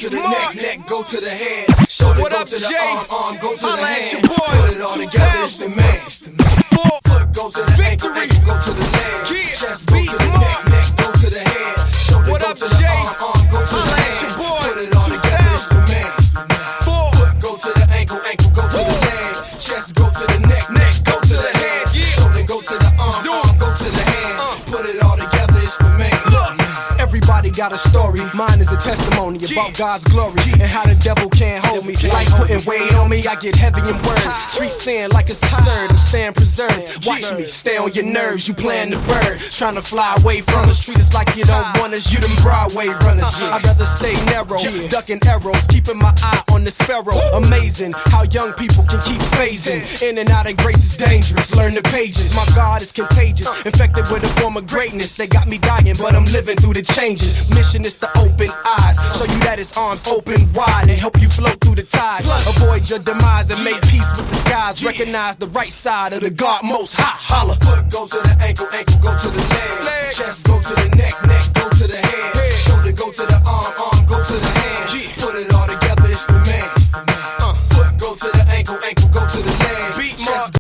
to the neck, go to the head. Shoulder go to the arm, go to the hand. Put it all together, it's the man. Foot go to the ankle, go to the leg. Chest go to the neck, go to the head. Shoulder go to the arm, go to the hand. Put it all together, it's the man. Foot go to the ankle, go to the leg. Chest go to the neck, go to the head. Shoulder go to the arm, go to the hand. Put it all together, it's the man. Everybody got a story, mine is a testimony about God's glory and how the devil can't hold me. Like putting weight on me, I get heavy in word. Street saying like it's absurd, I'm staying preserved. Watch me, stay on your nerves, you playing the bird. Trying to fly away from the street, it's like you don't want us, you them Broadway runners. I'd rather stay narrow, ducking arrows, keeping my eye on the sparrow. Amazing how young people can keep phasing. In and out of grace is dangerous, learn the pages. My God is contagious, infected with a form of greatness. They got me dying, but I'm living through the changes. Mission is to open eyes, show you that his arms open wide and help you float through the tides. Avoid your demise and make peace with the skies. Recognize the right side of the God most high. Holla. Foot go to the ankle, go to the leg. Chest go to the